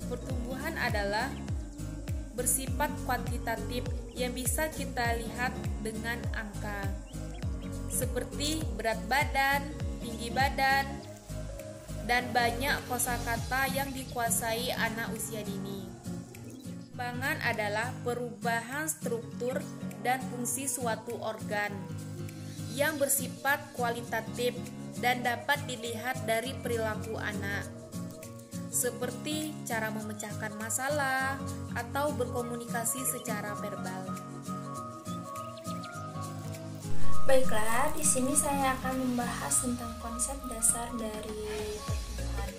Pertumbuhan adalah bersifat kuantitatif yang bisa kita lihat dengan angka, seperti berat badan, tinggi badan, dan banyak kosakata yang dikuasai anak usia dini. Perkembangan adalah perubahan struktur dan fungsi suatu organ yang bersifat kualitatif dan dapat dilihat dari perilaku anak, seperti cara memecahkan masalah atau berkomunikasi secara verbal. Baiklah, di sini saya akan membahas tentang konsep dasar dari pertumbuhan.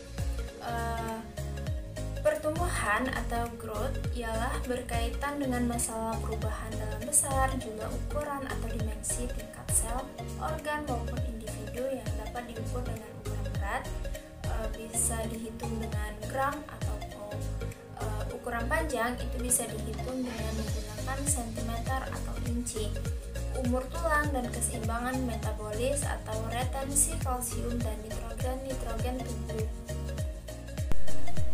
Pertumbuhan atau growth ialah berkaitan dengan masalah perubahan dalam besar, juga ukuran atau dimensi tingkat sel, organ maupun individu yang dapat diukur dengan ukuran berat, bisa dihitung dengan gram atau ukuran panjang itu bisa dihitung dengan menggunakan sentimeter atau inci. Umur tulang dan keseimbangan metabolis atau retensi kalsium dan nitrogen tubuh.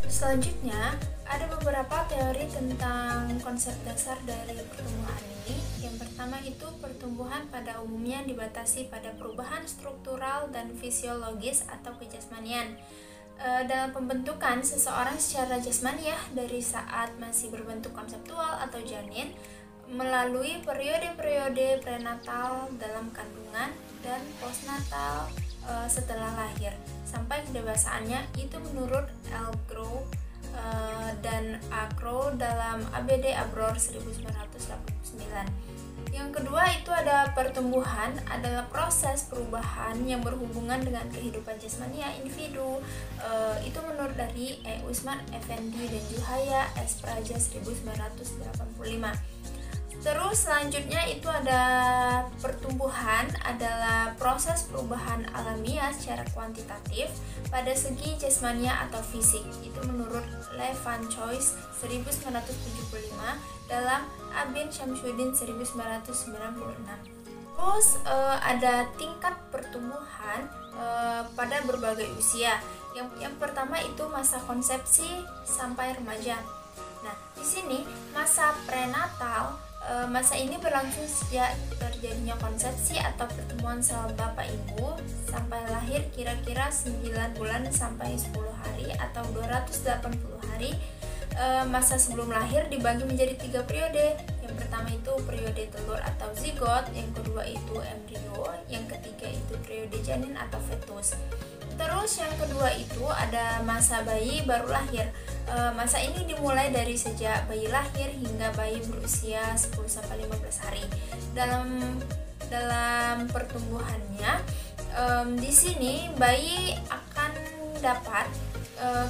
Selanjutnya, ada beberapa teori tentang konsep dasar dari pertumbuhan ini. Yang pertama itu pertumbuhan pada umumnya dibatasi pada perubahan struktural dan fisiologis atau kejasmanian dalam pembentukan seseorang secara jasmaniah dari saat masih berbentuk konseptual atau janin, melalui periode-periode prenatal dalam kandungan dan postnatal setelah lahir sampai kedewasaannya, itu menurut L. Grow dan A. Crow dalam ABD Abror 1989. Yang kedua itu ada pertumbuhan adalah proses perubahan yang berhubungan dengan kehidupan jasmania individu. Itu menurut dari E. Usman Effendi dan Juhaya S. Praja 1985. Terus selanjutnya itu ada pertumbuhan adalah proses perubahan alamiah secara kuantitatif pada segi jasmania atau fisik. Itu menurut Le Van Chois 1975 dalam Abin Syamsuddin 1996. Terus ada tingkat pertumbuhan pada berbagai usia. Yang pertama itu masa konsepsi sampai remaja. Nah, di sini masa prenatal. Masa ini berlangsung sejak terjadinya konsepsi atau pertemuan sel bapak ibu sampai lahir kira-kira 9 bulan sampai 10 hari atau 280 hari. Masa sebelum lahir dibagi menjadi 3 periode. Yang pertama itu periode telur atau zigot, yang kedua itu embrio, yang ketiga itu periode janin atau fetus. Terus yang kedua itu ada masa bayi baru lahir. Masa ini dimulai dari sejak bayi lahir hingga bayi berusia 10-15 hari. Dalam pertumbuhannya, di sini bayi akan dapat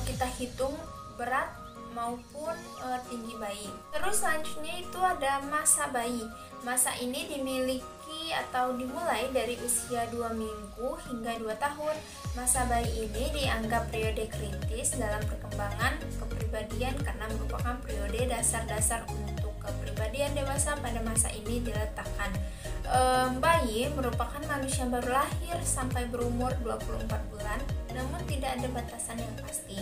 kita hitung berat maupun tinggi bayi. Terus selanjutnya itu ada masa bayi. Masa ini dimiliki atau dimulai dari usia 2 minggu hingga 2 tahun. Masa bayi ini dianggap periode kritis dalam perkembangan kepribadian karena merupakan periode dasar-dasar untuk kepribadian dewasa. Pada masa ini diletakkan bayi merupakan manusia baru lahir sampai berumur 24 bulan, namun tidak ada batasan yang pasti.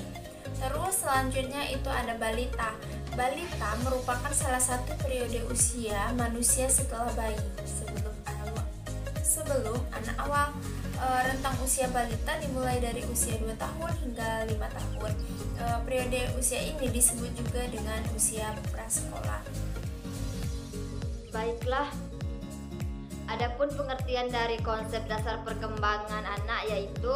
Terus selanjutnya itu ada balita. Balita merupakan salah satu periode usia manusia setelah bayi, sebelum anak awal. Rentang usia balita dimulai dari usia 2 tahun hingga 5 tahun. Periode usia ini disebut juga dengan usia prasekolah. Baiklah, adapun pengertian dari konsep dasar perkembangan anak yaitu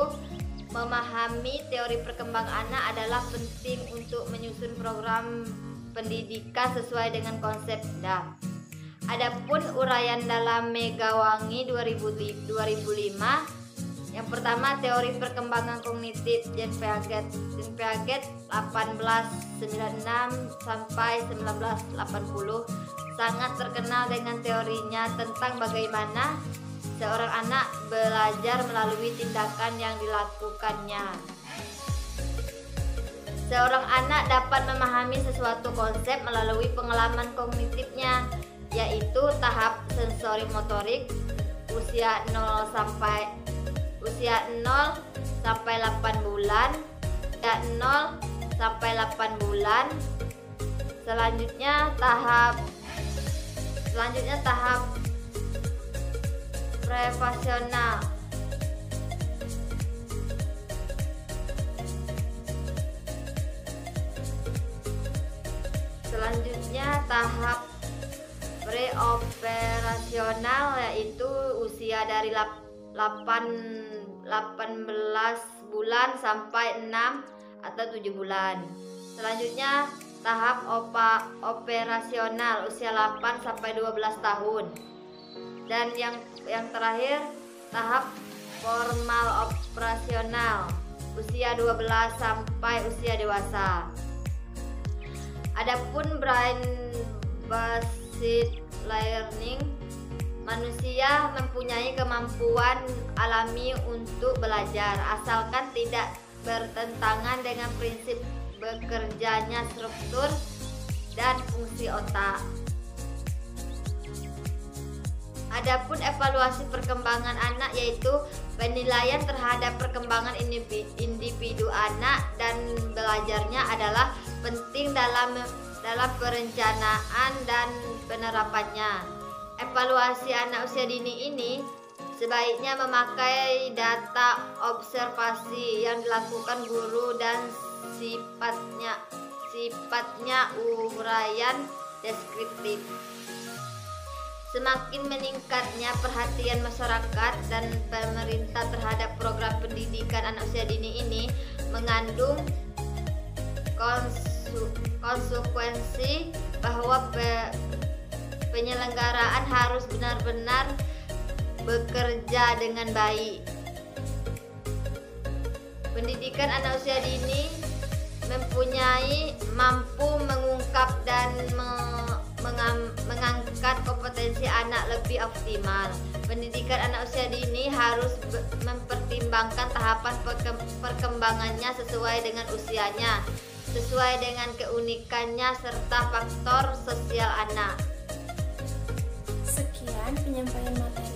memahami teori perkembangan anak adalah penting untuk menyusun program pendidikan sesuai dengan konsep DAM. Adapun uraian dalam Megawangi 2005, yang pertama teori perkembangan kognitif Jean Piaget 1896 sampai 1980 sangat terkenal dengan teorinya tentang bagaimana seorang anak belajar melalui tindakan yang dilakukannya. Seorang anak dapat memahami sesuatu konsep melalui pengalaman kognitifnya, yaitu tahap sensori motorik usia 0 sampai 8 bulan, dan 0 sampai 8 bulan. Selanjutnya tahap prefasional. Selanjutnya tahap preoperasional, yaitu usia dari 18 bulan sampai 6 atau 7 bulan. Selanjutnya tahap operasional usia 8 sampai 12 tahun. Dan yang terakhir tahap formal operasional usia 12 sampai usia dewasa. Adapun brain based learning, manusia mempunyai kemampuan alami untuk belajar asalkan tidak bertentangan dengan prinsip bekerjanya struktur dan fungsi otak. Adapun evaluasi perkembangan anak, yaitu penilaian terhadap perkembangan individu anak dan belajarnya adalah penting dalam perencanaan dan penerapannya. Evaluasi anak usia dini ini sebaiknya memakai data observasi yang dilakukan guru dan sifatnya uraian deskriptif. Semakin meningkatnya perhatian masyarakat dan pemerintah terhadap program pendidikan anak usia dini ini mengandung konsekuensi bahwa penyelenggaraan harus benar-benar bekerja dengan baik. Pendidikan anak usia dini mampu mengungkap dan mengangkat kompetensi anak lebih optimal. Pendidikan anak usia dini harus mempertimbangkan tahapan perkembangannya sesuai dengan usianya, sesuai dengan keunikannya serta faktor sosial anak. Sekian penyampaian materi